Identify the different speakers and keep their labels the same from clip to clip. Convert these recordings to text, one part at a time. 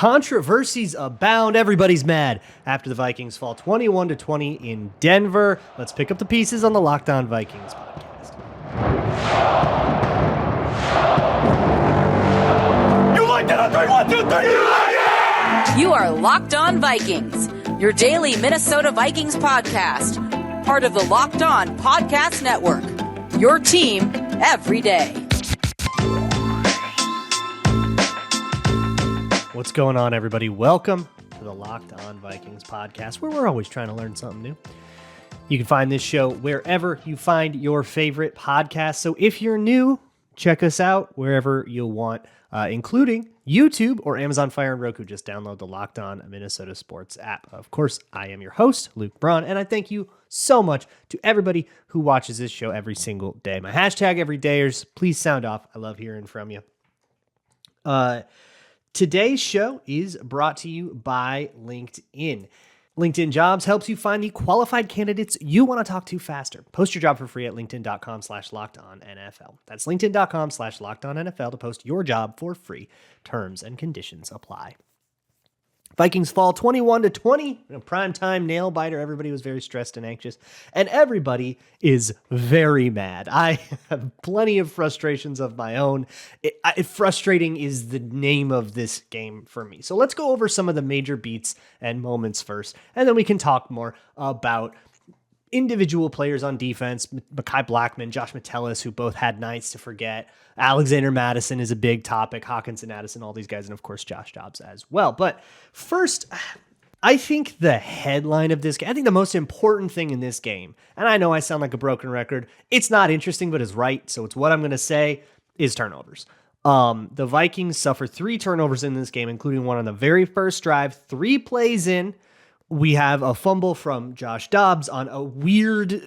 Speaker 1: Controversies abound. Everybody's mad after the Vikings fall 21-20 in Denver. Let's pick up the pieces on the Locked On Vikings podcast.
Speaker 2: You like that? 3, 1, 2, 3. You like it?
Speaker 3: You are Locked On Vikings, your daily Minnesota Vikings podcast. Part of the Locked On Podcast Network. Your team every day.
Speaker 1: What's going on, everybody? Welcome to the Locked On Vikings podcast, where we're always trying to learn something new. You can find this show wherever you find your favorite podcast. So if you're new, check us out wherever you want, including YouTube or Amazon Fire and Roku. Just download the Locked On Minnesota Sports app. Of course, I am your host, Luke Braun, and I thank you so much to everybody who watches this show every single day. My hashtag everydayers, please sound off. I love hearing from you. Today's show is brought to you by LinkedIn. LinkedIn Jobs helps you find the qualified candidates you want to talk to faster. Post your job for free at linkedin.com/lockedonnfl. That's linkedin.com/lockedonnfl to post your job for free. Terms and conditions apply. Vikings fall 21-20, a primetime nail biter. Everybody was very stressed and anxious, and everybody is very mad. I have plenty of frustrations of my own. Frustrating is the name of this game for me. So let's go over some of the major beats and moments first, and then we can talk more about individual players on defense. Mekhi Blackman, Josh Metellus, who both had nights to forget. Alexander Madison is a big topic. Hawkinson, Addison, all these guys, and of course Josh Dobbs as well. But first, I think the headline of this game, I think the most important thing in this game, and I know I sound like a broken record, it's not interesting, but it's right, so it's what I'm going to say, is turnovers. The Vikings suffer 3 turnovers in this game, including one on the very first drive. 3 plays in, we have a fumble from Josh Dobbs on a weird,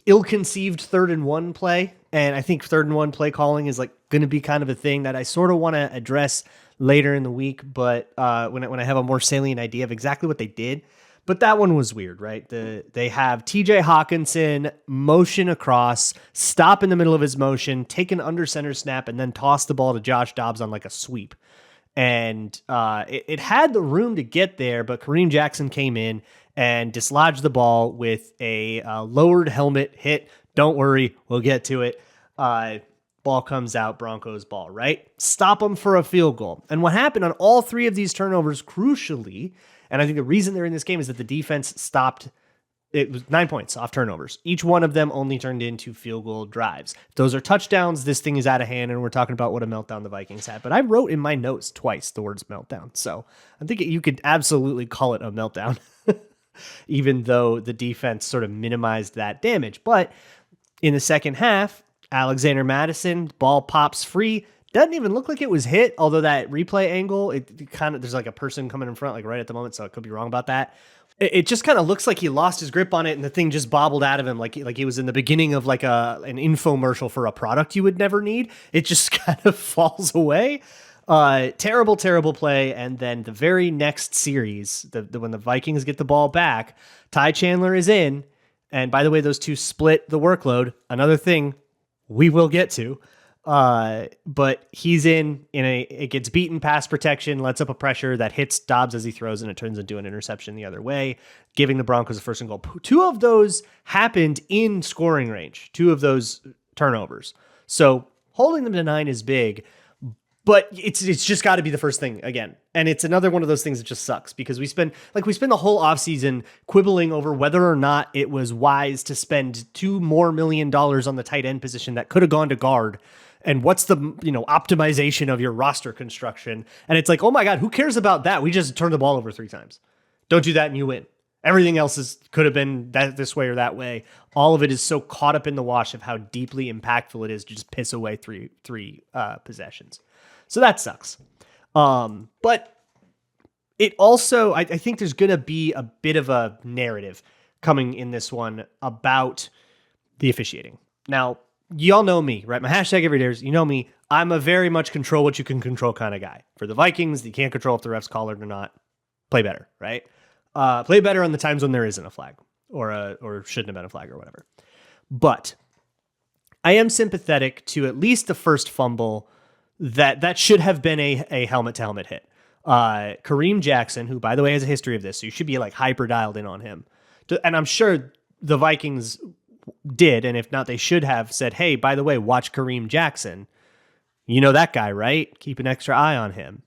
Speaker 1: ill-conceived 3rd and 1 play. And I think 3rd and 1 play calling is like going to be kind of a thing that I sort of want to address later in the week. But when I have a more salient idea of exactly what they did, but that one was weird, right? They have TJ Hawkinson motion across, stop in the middle of his motion, take an under center snap, and then toss the ball to Josh Dobbs on like a sweep. And it had the room to get there, but Kareem Jackson came in and dislodged the ball with a lowered helmet hit. Don't worry, we'll get to it. Ball comes out, Broncos ball, right? Stop them for a field goal. And what happened on all 3 of these turnovers, crucially, and I think the reason they're in this game is that the defense stopped. It was 9 points off turnovers. Each one of them only turned into field goal drives. If those are touchdowns, this thing is out of hand, and we're talking about what a meltdown the Vikings had. But I wrote in my notes twice the words meltdown. So I think you could absolutely call it a meltdown, even though the defense sort of minimized that damage. But in the second half, Alexander Madison, ball pops free. Doesn't even look like it was hit, although that replay angle, it kind of, there's like a person coming in front, like right at the moment, so I could be wrong about that. It just kind of looks like he lost his grip on it and the thing just bobbled out of him like he was in the beginning of like an infomercial for a product you would never need. It just kind of falls away. Terrible, terrible play. And then the very next series, when the Vikings get the ball back, Ty Chandler is in. And by the way, those two split the workload. Another thing we will get to. But he's it gets beaten pass protection, lets up a pressure that hits Dobbs as he throws, and it turns into an interception the other way, giving the Broncos a 1st and goal. 2 of those happened in scoring range, 2 of those turnovers. So holding them to 9 is big, but it's just got to be the first thing again. And it's another one of those things that just sucks because we spend the whole offseason quibbling over whether or not it was wise to spend $2 million on the tight end position that could have gone to guard. And what's the optimization of your roster construction? And it's like, oh my God, who cares about that? We just turned the ball over 3 times. Don't do that and you win. Everything else could have been this way or that way. All of it is so caught up in the wash of how deeply impactful it is to just piss away three possessions. So that sucks. But it also, I think there's going to be a bit of a narrative coming in this one about the officiating. Now, y'all know me, right? My hashtag everydayers, you know me. I'm a very much control what you can control kind of guy. For the Vikings, you can't control if the refs call it or not. Play better, right? Play better on the times when there isn't a flag or shouldn't have been a flag or whatever. But I am sympathetic to at least the first fumble that should have been a helmet-to-helmet hit. Kareem Jackson, who by the way has a history of this, so you should be like hyper dialed in on him. And I'm sure the Vikings did, and if not, they should have said, hey, by the way, watch Kareem Jackson. You know that guy, right? Keep an extra eye on him.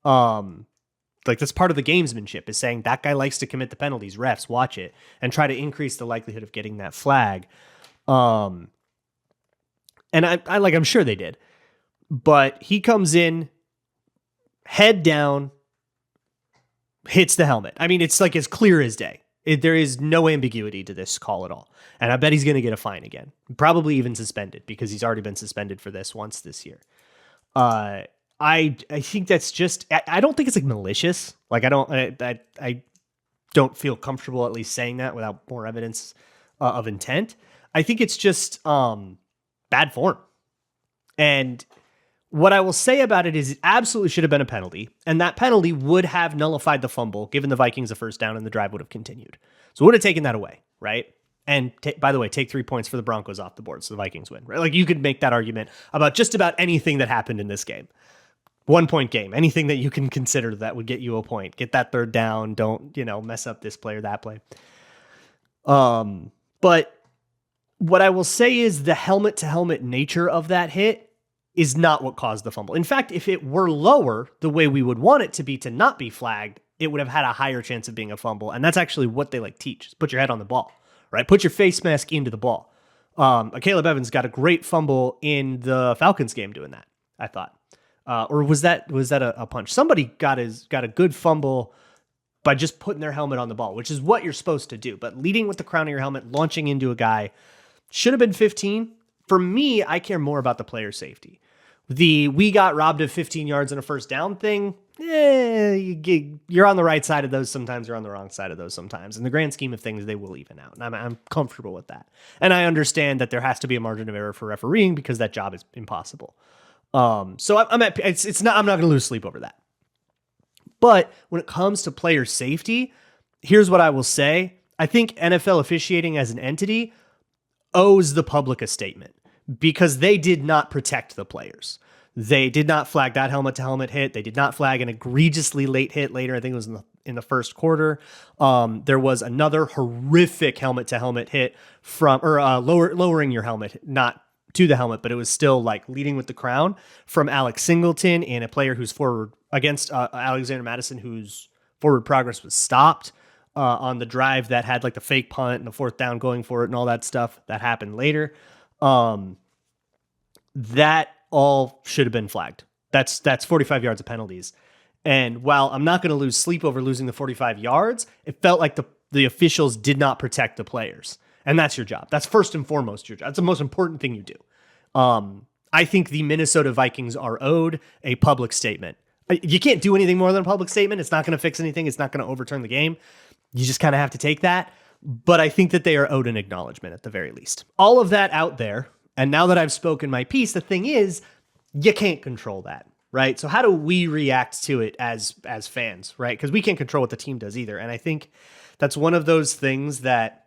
Speaker 1: Like that's part of the gamesmanship, is saying that guy likes to commit the penalties. Refs, watch it and try to increase the likelihood of getting that flag. And I'm sure they did, but he comes in head down, hits the helmet. I mean, it's like as clear as day. There is no ambiguity to this call at all. And I bet he's going to get a fine again, probably even suspended, because he's already been suspended for this once this year. I think that's just, I don't think it's like malicious. Like I don't feel comfortable at least saying that without more evidence of intent. I think it's just bad form. And what I will say about it is it absolutely should have been a penalty, and that penalty would have nullified the fumble, given the Vikings a first down, and the drive would have continued. So it would have taken that away, right? And by the way, take 3 points for the Broncos off the board so the Vikings win, right? Like you could make that argument about just about anything that happened in this game. 1 point game, anything that you can consider that would get you a point. Get that third down. Don't, mess up this play or that play. But what I will say is the helmet to helmet nature of that hit is not what caused the fumble. In fact, if it were lower, the way we would want it to be to not be flagged, it would have had a higher chance of being a fumble. And that's actually what they teach. Put your head on the ball, right? Put your face mask into the ball. Caleb Evans got a great fumble in the Falcons game doing that, I thought. Or was that a punch? Somebody got a good fumble by just putting their helmet on the ball, which is what you're supposed to do. But leading with the crown of your helmet, launching into a guy, should have been 15. For me, I care more about the player safety. We got robbed of 15 yards in a first down thing. You're on the right side of those sometimes, you're on the wrong side of those sometimes. In the grand scheme of things, they will even out. And I'm comfortable with that. And I understand that there has to be a margin of error for refereeing because that job is impossible. So I'm not going to lose sleep over that. But when it comes to player safety, here's what I will say. I think NFL officiating as an entity owes the public a statement, because they did not protect the players. They did not flag that helmet-to-helmet hit. They did not flag an egregiously late hit later. I think it was in the first quarter. There was another horrific helmet-to-helmet hit from, or lowering your helmet, not to the helmet, but it was still leading with the crown, from Alex Singleton, and a player who's forward against Alexander Madison, whose forward progress was stopped on the drive that had the fake punt and the fourth down going for it and all that stuff that happened later. That all should have been flagged. That's 45 yards of penalties. And while I'm not going to lose sleep over losing the 45 yards, it felt like the officials did not protect the players. And that's your job. That's first and foremost your job. That's the most important thing you do. I think the Minnesota Vikings are owed a public statement. You can't do anything more than a public statement. It's not going to fix anything. It's not going to overturn the game. You just kind of have to take that. But I think that they are owed an acknowledgement at the very least. All of that out there. And now that I've spoken my piece, the thing is, you can't control that, right? So how do we react to it as fans, right? Because we can't control what the team does either. And I think that's one of those things that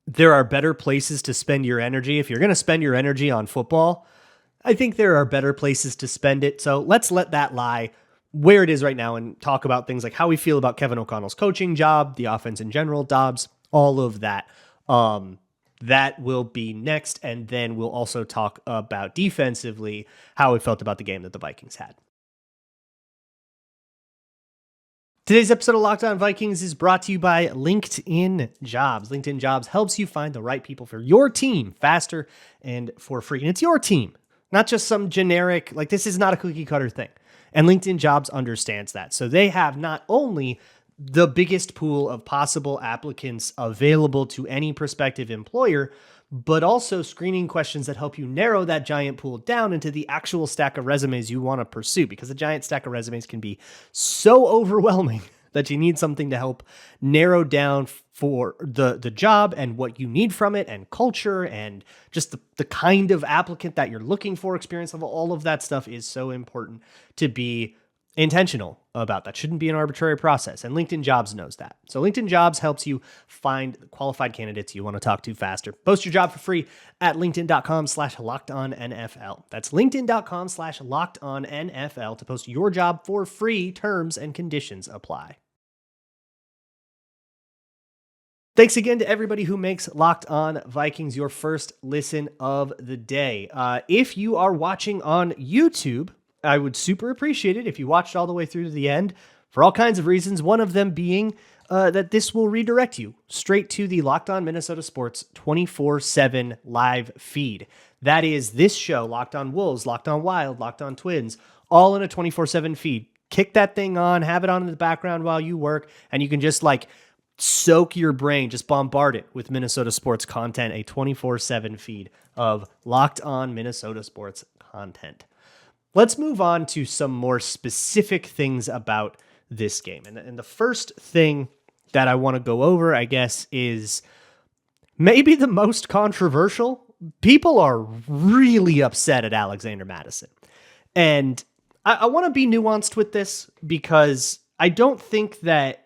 Speaker 1: there are better places to spend your energy. If you're going to spend your energy on football, I think there are better places to spend it. So let's let that lie where it is right now and talk about things like how we feel about Kevin O'Connell's coaching job, the offense in general, Dobbs, all of that. That will be next, and then we'll also talk about defensively how we felt about the game that the Vikings had. Today's episode of Locked On Vikings is brought to you by LinkedIn Jobs. LinkedIn Jobs helps you find the right people for your team faster and for free. And it's your team, not just some generic, this is not a cookie cutter thing. And LinkedIn Jobs understands that. So they have not only the biggest pool of possible applicants available to any prospective employer, but also screening questions that help you narrow that giant pool down into the actual stack of resumes you want to pursue, because a giant stack of resumes can be so overwhelming that you need something to help narrow down for the job and what you need from it, and culture, and just the kind of applicant that you're looking for, experience level. All of that stuff is so important to be intentional about that. Shouldn't be an arbitrary process. And LinkedIn Jobs knows that. So LinkedIn Jobs helps you find qualified candidates you want to talk to faster. Post your job for free at linkedin.com/lockedonnfl. That's linkedin.com/lockedonnfl to post your job for free. Terms and conditions apply. Thanks again to everybody who makes Locked On Vikings your first listen of the day. If you are watching on YouTube, I would super appreciate it if you watched all the way through to the end for all kinds of reasons. One of them being that this will redirect you straight to the Locked On Minnesota Sports 24/7 live feed. That is this show, Locked On Wolves, Locked On Wild, Locked On Twins, all in a 24/7 feed. Kick that thing on, have it on in the background while you work, and you can just soak your brain, just bombard it with Minnesota sports content, a 24/7 feed of Locked On Minnesota sports content. Let's move on to some more specific things about this game. And the first thing that I want to go over, I guess, is maybe the most controversial. People are really upset at Alexander Mattison. And I want to be nuanced with this because I don't think that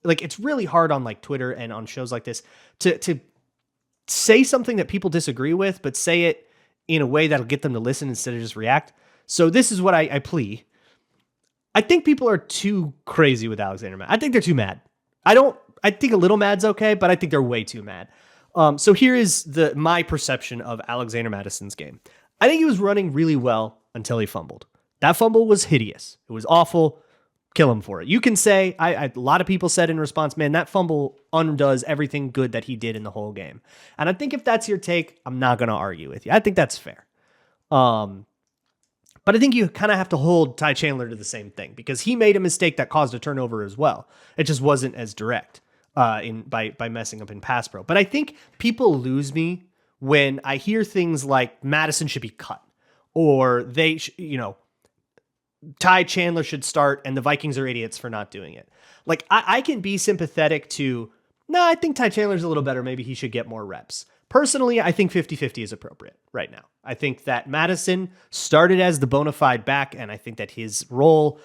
Speaker 1: it's really hard on Twitter and on shows like this to say something that people disagree with, but say it in a way that'll get them to listen instead of just react. So this is what I plea. I think people are too crazy with Alexander Mattison. I think they're too mad. I think a little mad's okay, but I think they're way too mad. So here is my perception of Alexander Mattison's game. I think he was running really well until he fumbled. That fumble was hideous. It was awful. Kill him for it. You can say, a lot of people said in response, man, that fumble undoes everything good that he did in the whole game. And I think if that's your take, I'm not going to argue with you. I think that's fair. But I think you kind of have to hold Ty Chandler to the same thing because he made a mistake that caused a turnover as well. It just wasn't as direct by messing up in pass pro. But I think people lose me when I hear things like Mattison should be cut or Ty Chandler should start and the Vikings are idiots for not doing it. I can be sympathetic to, I think Ty Chandler's a little better. Maybe he should get more reps. Personally, I think 50-50 is appropriate right now. I think that Mattison started as the bona fide back, and I think that his role,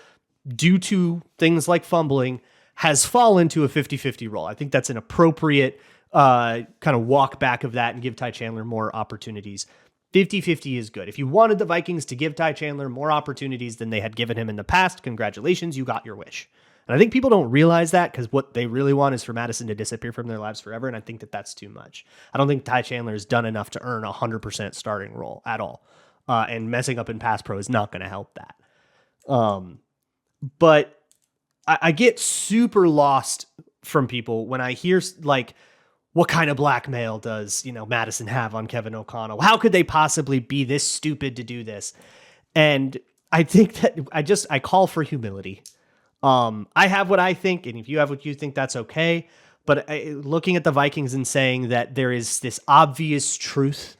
Speaker 1: due to things like fumbling, has fallen to a 50-50 role. I think that's an appropriate kind of walk back of that and give Ty Chandler more opportunities. 50-50 is good. If you wanted the Vikings to give Ty Chandler more opportunities than they had given him in the past, congratulations, you got your wish. And I think people don't realize that because what they really want is for Mattison to disappear from their lives forever, and I think that that's too much. I don't think Ty Chandler has done enough to earn a 100% starting role at all, and messing up in pass pro is not going to help that. But I get super lost from people when I hear what kind of blackmail does, Mattison have on Kevin O'Connell? How could they possibly be this stupid to do this? And I think that I call for humility. I have what I think, and if you have what you think, that's okay. But looking at the Vikings and saying that there is this obvious truth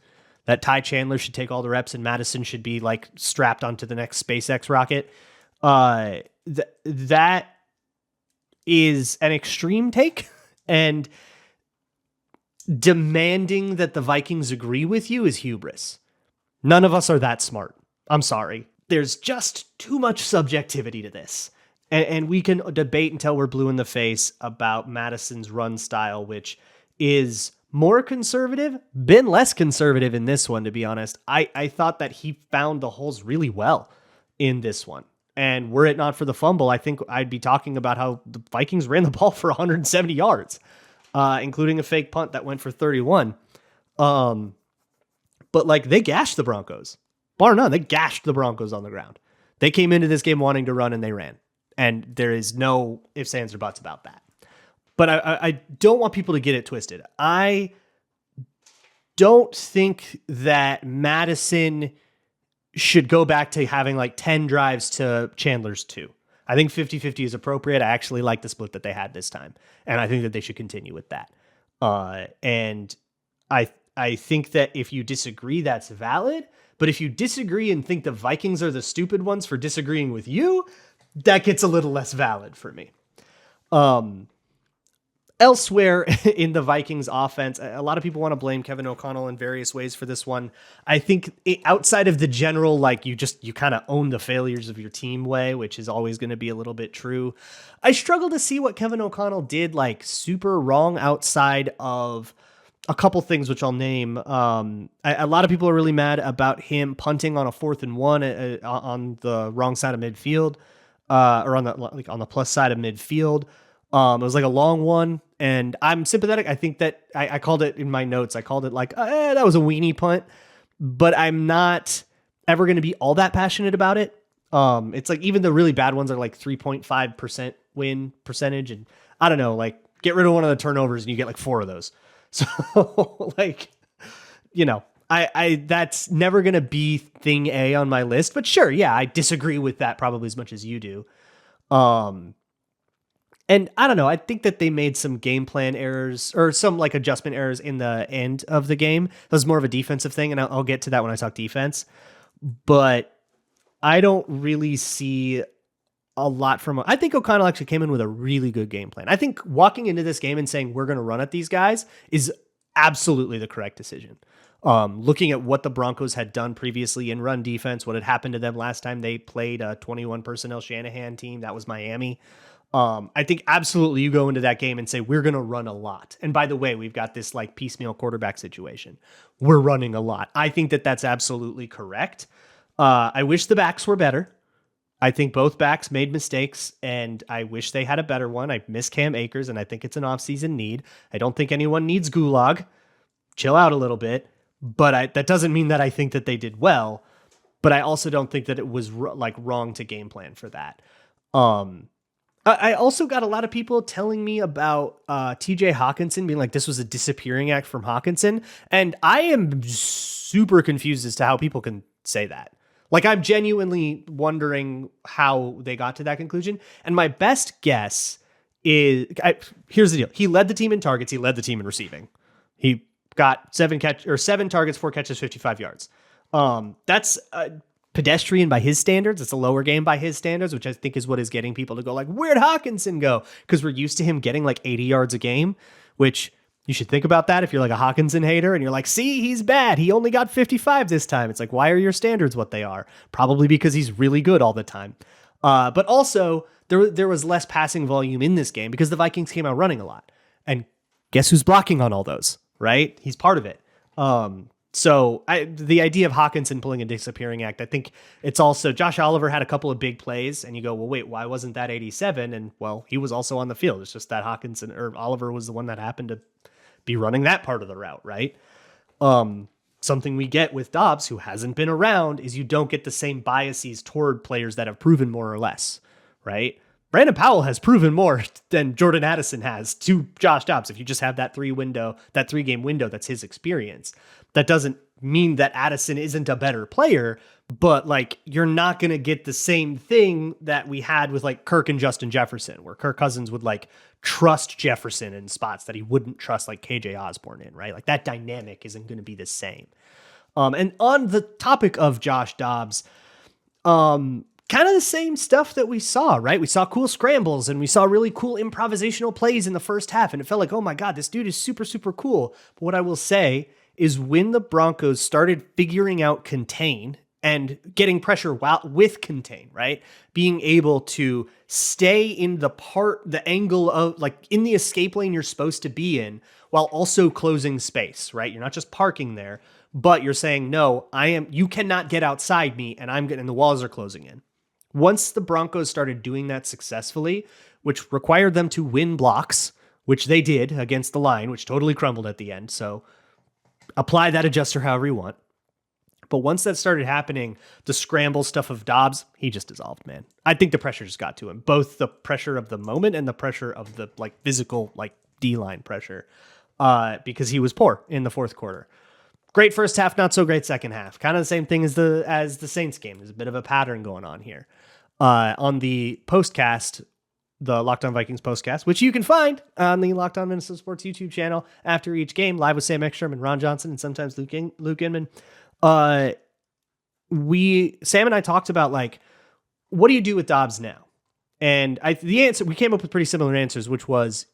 Speaker 1: that Ty Chandler should take all the reps and Mattison should be strapped onto the next SpaceX rocket, that is an extreme take. And demanding that the Vikings agree with you is hubris. None of us are that smart. I'm sorry. There's just too much subjectivity to this. And we can debate until we're blue in the face about Mattison's run style, which is more conservative, been less conservative in this one, to be honest. I thought that he found the holes really well in this one. And were it not for the fumble, I think I'd be talking about how the Vikings ran the ball for 170 yards. Including a fake punt that went for 31. But they gashed the Broncos. Bar none, they gashed the Broncos on the ground. They came into this game wanting to run and they ran. And there is no ifs, ands, or buts about that. But I don't want people to get it twisted. I don't think that Mattison should go back to having 10 drives to Chandler's 2. I think 50-50 is appropriate. I actually like the split that they had this time. And I think that they should continue with that. And I think that if you disagree, that's valid. But if you disagree and think the Vikings are the stupid ones for disagreeing with you, that gets a little less valid for me. Elsewhere in the Vikings offense, a lot of people want to blame Kevin O'Connell in various ways for this one. I think outside of the general, like you kind of own the failures of your team way, which is always going to be a little bit true. I struggle to see what Kevin O'Connell did like super wrong outside of a couple things, which I'll name. A lot of people are really mad about him punting on a 4th and 1 on the wrong side of midfield, or on the plus side of midfield. It was like a long one, and I'm sympathetic. I think that I called it in my notes. I called it like, that was a weenie punt, but I'm not ever going to be all that passionate about it. It's like even the really bad ones are like 3.5% win percentage. And I don't know, like get rid of one of the turnovers and you get like 4 of those. So like, I that's never going to be thing A on my list, but sure. Yeah. I disagree with that probably as much as you do. And I don't know, I think that they made some game plan errors or some like adjustment errors in the end of the game. That was more of a defensive thing, and I'll get to that when I talk defense. But I don't really see a lot from... I think O'Connell actually came in with a really good game plan. I think walking into this game and saying we're going to run at these guys is absolutely the correct decision. Looking at what the Broncos had done previously in run defense, what had happened to them last time they played a 21 personnel Shanahan team, that was Miami. I think absolutely you go into that game and say, we're going to run a lot. And by the way, we've got this like piecemeal quarterback situation. We're running a lot. I think that that's absolutely correct. I wish the backs were better. I think both backs made mistakes, and I wish they had a better one. I miss Cam Akers, and I think it's an offseason need. I don't think anyone needs Gulag. Chill out a little bit. But that doesn't mean that I think that they did well. But I also don't think that it was wrong to game plan for that. I also got a lot of people telling me about TJ Hawkinson being like, this was a disappearing act from Hawkinson. And I am super confused as to how people can say that. Like, I'm genuinely wondering how they got to that conclusion. And my best guess is, here's the deal. He led the team in targets. He led the team in receiving. He got 7 targets, 4 catches, 55 yards. That's pedestrian by his standards. It's a lower game by his standards, which I think is what is getting people to go like, where'd Hawkinson go? Because we're used to him getting like 80 yards a game, which you should think about that if you're like a Hawkinson hater and you're like, see, he's bad. He only got 55 this time. It's like, why are your standards what they are? Probably because he's really good all the time. But also there was less passing volume in this game because the Vikings came out running a lot. And guess who's blocking on all those, right? He's part of it. So the idea of Hawkinson pulling a disappearing act, I think it's also Josh Oliver had a couple of big plays and you go, well, wait, why wasn't that 87? And well, he was also on the field. It's just that Hawkinson or Oliver was the one that happened to be running that part of the route. Right. Something we get with Dobbs, who hasn't been around, is you don't get the same biases toward players that have proven more or less. Right. Brandon Powell has proven more than Jordan Addison has to Josh Dobbs. If you just have that 3-game window, that's his experience. That doesn't mean that Addison isn't a better player, but like you're not going to get the same thing that we had with like Kirk and Justin Jefferson, where Kirk Cousins would like trust Jefferson in spots that he wouldn't trust like KJ Osborne in, right? Like that dynamic isn't going to be the same. And on the topic of Josh Dobbs, kind of the same stuff that we saw, right? We saw cool scrambles and we saw really cool improvisational plays in the first half. And it felt like, oh my God, this dude is super, super cool. But what I will say is when the Broncos started figuring out contain and getting pressure with contain, right? Being able to stay in the angle of like in the escape lane you're supposed to be in while also closing space, right? You're not just parking there, but you're saying, no, you cannot get outside me and and the walls are closing in. Once the Broncos started doing that successfully, which required them to win blocks, which they did against the line, which totally crumbled at the end. So apply that adjuster however you want. But once that started happening, the scramble stuff of Dobbs, he just dissolved, man. I think the pressure just got to him. Both the pressure of the moment and the pressure of the like physical, like D-line pressure, because he was poor in the fourth quarter. Great first half, not so great second half. Kind of the same thing as the Saints game. There's a bit of a pattern going on here. On the postcast, the Locked On Vikings postcast, which you can find on the Locked On Minnesota Sports YouTube channel after each game, live with Sam Ekstrom and Ron Johnson and sometimes Luke Inman. Sam and I talked about like, what do you do with Dobbs now? And we came up with pretty similar answers, which was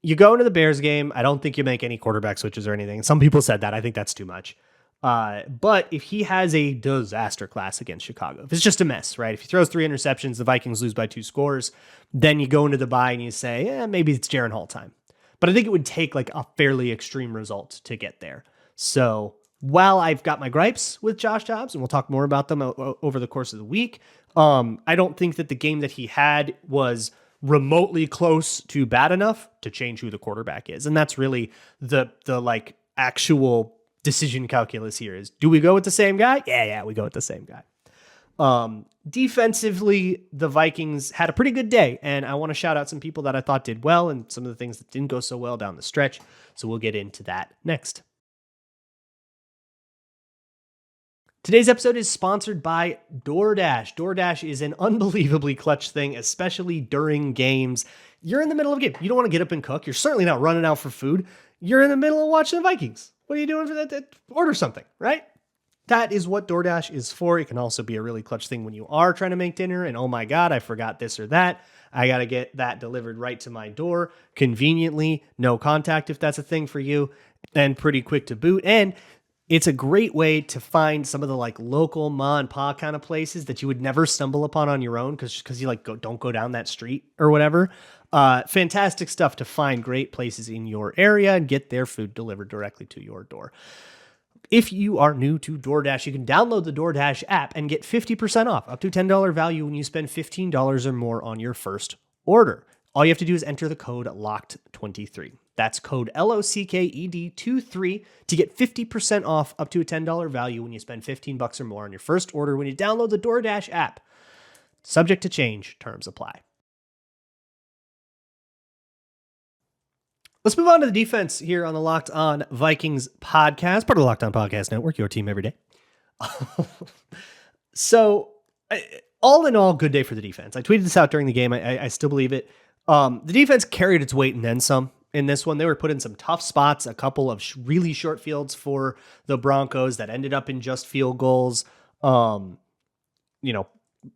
Speaker 1: you go into the Bears game. I don't think you make any quarterback switches or anything. Some people said that. I think that's too much. But if he has a disaster class against Chicago, if it's just a mess, right? If he throws 3 interceptions, the Vikings lose by 2 scores, then you go into the bye and you say, maybe it's Jaren Hall time. But I think it would take like a fairly extreme result to get there. So while I've got my gripes with Josh Dobbs, and we'll talk more about them over the course of the week, I don't think that the game that he had was remotely close to bad enough to change who the quarterback is. And that's really the like actual decision calculus here is, do we go with the same guy? Yeah, we go with the same guy. Defensively, the Vikings had a pretty good day, and I want to shout out some people that I thought did well and some of the things that didn't go so well down the stretch. So we'll get into that next. Today's episode is sponsored by DoorDash. DoorDash is an unbelievably clutch thing, especially during games. You're in the middle of a game. You don't want to get up and cook. You're certainly not running out for food. You're in the middle of watching the Vikings. What are you doing for that? Order something, right? That is what DoorDash is for. It can also be a really clutch thing when you are trying to make dinner and, oh my God, I forgot this or that. I got to get that delivered right to my door conveniently, no contact if that's a thing for you, and pretty quick to boot. And it's a great way to find some of the like local ma and pa kind of places that you would never stumble upon on your own because you like don't go down that street or whatever. Fantastic stuff to find great places in your area and get their food delivered directly to your door. If you are new to DoorDash, you can download the DoorDash app and get 50% off, up to $10 value when you spend $15 or more on your first order. All you have to do is enter the code LOCKED23. That's code LOCKED23 to get 50% off up to a $10 value when you spend $15 or more on your first order when you download the DoorDash app. Subject to change, terms apply. Let's move on to the defense here on the Locked On Vikings podcast, part of the Locked On Podcast Network, your team every day. So, all in all, good day for the defense. I tweeted this out during the game. I still believe it. The defense carried its weight and then some in this one. They were put in some tough spots, a couple of really short fields for the Broncos that ended up in just field goals,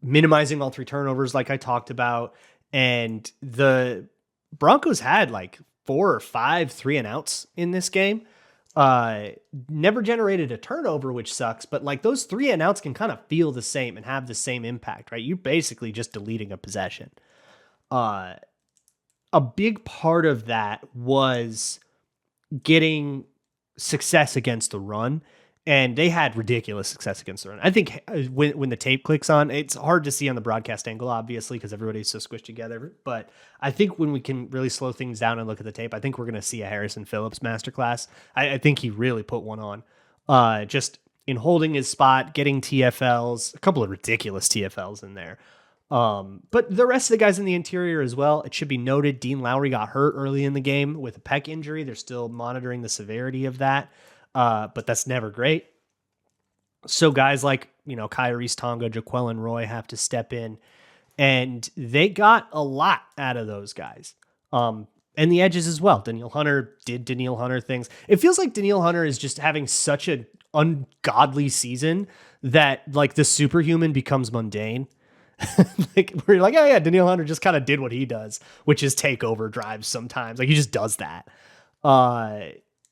Speaker 1: minimizing all 3 turnovers like I talked about. And the Broncos had like 4 or 5 3-and-outs in this game. Never generated a turnover, which sucks, but like those 3-and-outs can kind of feel the same and have the same impact, right? You're basically just deleting a possession. A big part of that was getting success against the run, and they had ridiculous success against the run. I think when the tape clicks on, it's hard to see on the broadcast angle, obviously, because everybody's so squished together. But I think when we can really slow things down and look at the tape, I think we're going to see a Harrison Phillips masterclass. I think he really put one on, just in holding his spot, getting TFLs, a couple of ridiculous TFLs in there. But the rest of the guys in the interior as well, it should be noted, Dean Lowry got hurt early in the game with a pec injury. They're still monitoring the severity of that. But that's never great. So guys like, Kyrie's Tonga, Jaquelin Roy have to step in, and they got a lot out of those guys. And the edges as well. Danielle Hunter did Danielle Hunter things. It feels like Danielle Hunter is just having such an ungodly season that like the superhuman becomes mundane. Like we're like, oh yeah, Danielle Hunter just kind of did what he does, which is take over drives sometimes. Like he just does that.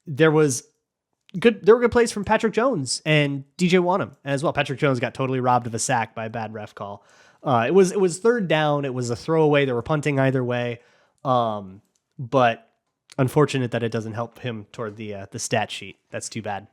Speaker 1: There were good plays from Patrick Jones and DJ Wanham as well. Patrick Jones got totally robbed of a sack by a bad ref call. It was third down. It was a throwaway. They were punting either way. But unfortunate that it doesn't help him toward the stat sheet. That's too bad.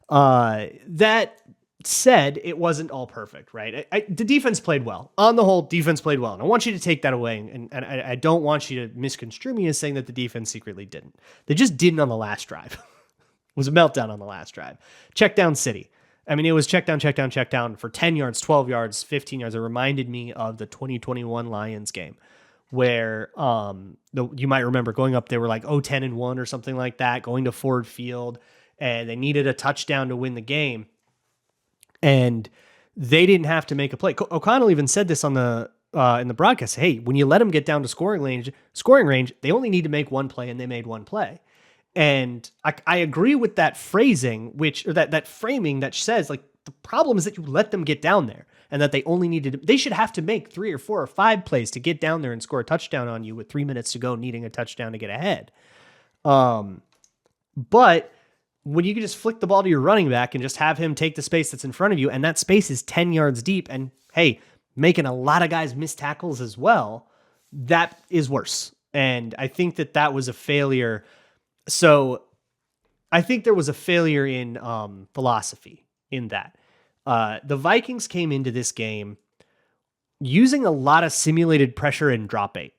Speaker 1: That said, it wasn't all perfect, right? The defense played well. On the whole, defense played well. And I want you to take that away. And I don't want you to misconstrue me as saying that the defense secretly didn't. They just didn't on the last drive. It was a meltdown on the last drive. Check down city. I mean, it was check down for 10 yards, 12 yards, 15 yards. It reminded me of the 2021 Lions game where you might remember going up, they were like 10-1 or something like that, going to Ford Field, and they needed a touchdown to win the game. And they didn't have to make a play. O'Connell even said this on in the broadcast. Hey, when you let them get down to scoring range, they only need to make one play, and they made one play. And I agree with that phrasing, that framing that says like the problem is that you let them get down there. and that they should have to make 3 or 4 or 5 plays to get down there and score a touchdown on you with 3 minutes to go, needing a touchdown to get ahead. But when you can just flick the ball to your running back and just have him take the space that's in front of you, and that space is 10 yards deep, and hey, making a lot of guys miss tackles as well, that is worse. And I think that was a failure. So I think there was a failure in philosophy in that. The Vikings came into this game using a lot of simulated pressure and drop 8.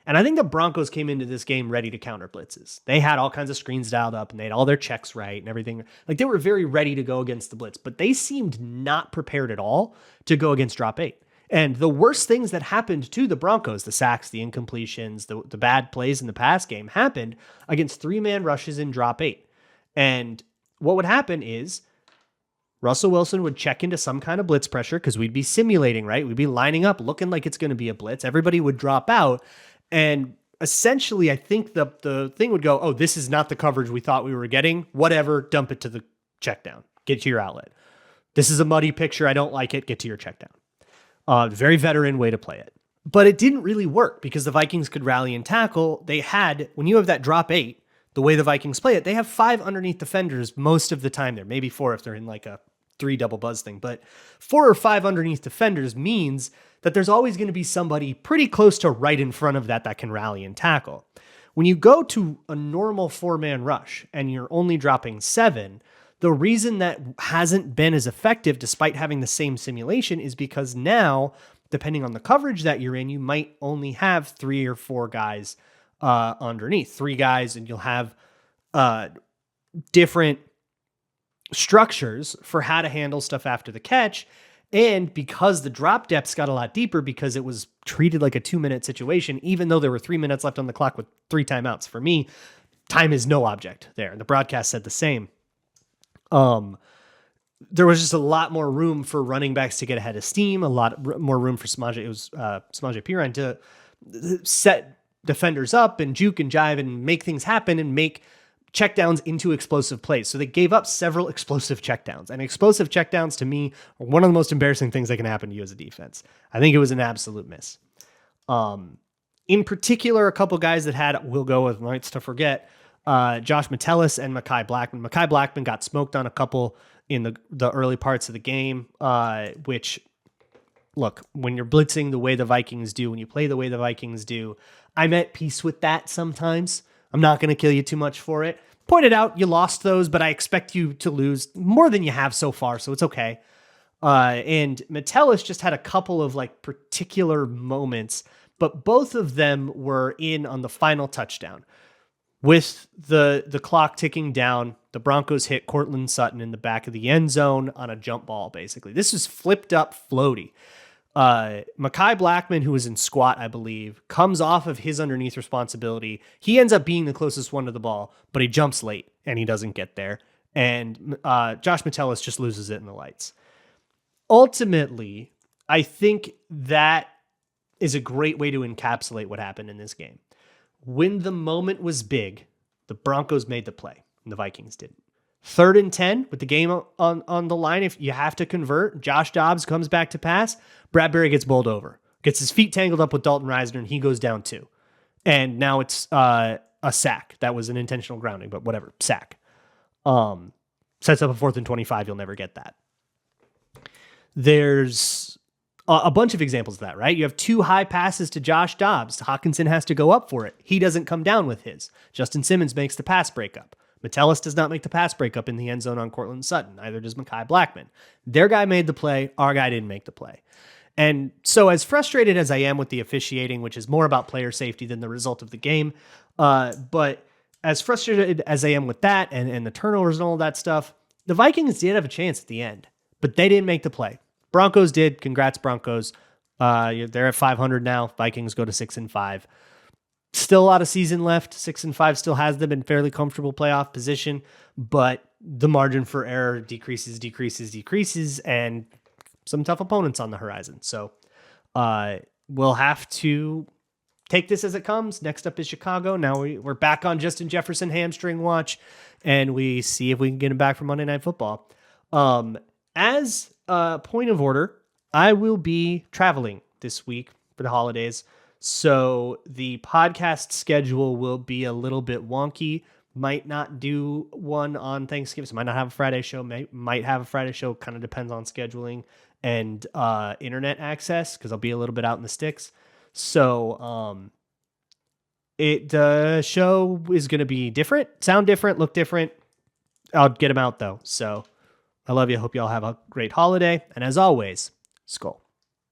Speaker 1: And I think the Broncos came into this game ready to counter blitzes. They had all kinds of screens dialed up and they had all their checks right and everything. Like, they were very ready to go against the blitz, but they seemed not prepared at all to go against drop 8. And the worst things that happened to the Broncos, the sacks, the incompletions, the bad plays in the pass game, happened against 3-man rushes in drop 8. And what would happen is Russell Wilson would check into some kind of blitz pressure because we'd be simulating, right? We'd be lining up looking like it's going to be a blitz. Everybody would drop out. And essentially, I think the thing would go, oh, this is not the coverage we thought we were getting. Whatever, dump it to the check down. Get to your outlet. This is a muddy picture. I don't like it. Get to your check down. Very veteran way to play it. But it didn't really work because the Vikings could rally and tackle. They had, when you have that drop 8, the way the Vikings play it, they have 5 underneath defenders most of the time there. Maybe 4 if they're in like a 3 double buzz thing. But 4 or 5 underneath defenders means that there's always going to be somebody pretty close to right in front of that can rally and tackle. When you go to a normal 4-man rush and you're only dropping 7, the reason that hasn't been as effective despite having the same simulation is because now, depending on the coverage that you're in, you might only have 3 or 4 guys underneath. 3 guys, and you'll have different structures for how to handle stuff after the catch. And because the drop depths got a lot deeper because it was treated like a 2-minute situation, even though there were 3 minutes left on the clock with 3 timeouts. For me, time is no object there. And the broadcast said the same. There was just a lot more room for running backs to get ahead of steam, a lot more room for Samaje Perine to set defenders up and juke and jive and make things happen and make checkdowns into explosive plays. So they gave up several explosive checkdowns, and explosive checkdowns to me are one of the most embarrassing things that can happen to you as a defense. I think it was an absolute miss. In particular, a couple guys that had, we'll go with nights to forget, Josh Metellus and Mekhi Blackman. Mekhi Blackman got smoked on a couple in the early parts of the game, which, look, when you're blitzing the way the Vikings do, when you play the way the Vikings do, I'm at peace with that sometimes. I'm not going to kill you too much for it. Pointed out you lost those, but I expect you to lose more than you have so far, so it's okay. And Metellus just had a couple of like particular moments, but both of them were in on the final touchdown. With the clock ticking down, the Broncos hit Cortland Sutton in the back of the end zone on a jump ball, basically. This was flipped up floaty. Mekhi Blackman, who was in squat, I believe, comes off of his underneath responsibility. He ends up being the closest one to the ball, but he jumps late and he doesn't get there. And Josh Metellus just loses it in the lights. Ultimately, I think that is a great way to encapsulate what happened in this game. When the moment was big, the Broncos made the play and the Vikings didn't. 3rd and 10 with the game on the line. If you have to convert, Josh Dobbs comes back to pass. Bradbury gets bowled over, gets his feet tangled up with Dalton Risner, and he goes down 2. And now it's a sack. That was an intentional grounding, but whatever, sack. Sets up a 4th and 25. You'll never get that. There's a bunch of examples of that, right? You have 2 high passes to Josh Dobbs. Hawkinson has to go up for it. He doesn't come down with his. Justin Simmons makes the pass breakup. Metellus does not make the pass breakup in the end zone on Cortland Sutton. Neither does Mekhi Blackman. Their guy made the play. Our guy didn't make the play. And so as frustrated as I am with the officiating, which is more about player safety than the result of the game, but as frustrated as I am with that and the turnovers and all that stuff, the Vikings did have a chance at the end, but they didn't make the play. Broncos did. Congrats, Broncos. They're at 500 now. Vikings go to 6-5. Still a lot of season left. 6-5 still has them in fairly comfortable playoff position, but the margin for error decreases, and some tough opponents on the horizon. So we'll have to take this as it comes. Next up is Chicago. Now we're back on Justin Jefferson hamstring watch, and we see if we can get him back for Monday Night Football. As a point of order, I will be traveling this week for the holidays, so the podcast schedule will be a little bit wonky. Might not do one on Thanksgiving, so might not have a Friday show, might have a Friday show, kind of depends on scheduling and internet access, because I'll be a little bit out in the sticks. So the show is going to be different, sound different, look different. I'll get them out though. So I love you. Hope you all have a great holiday. And as always, Skol.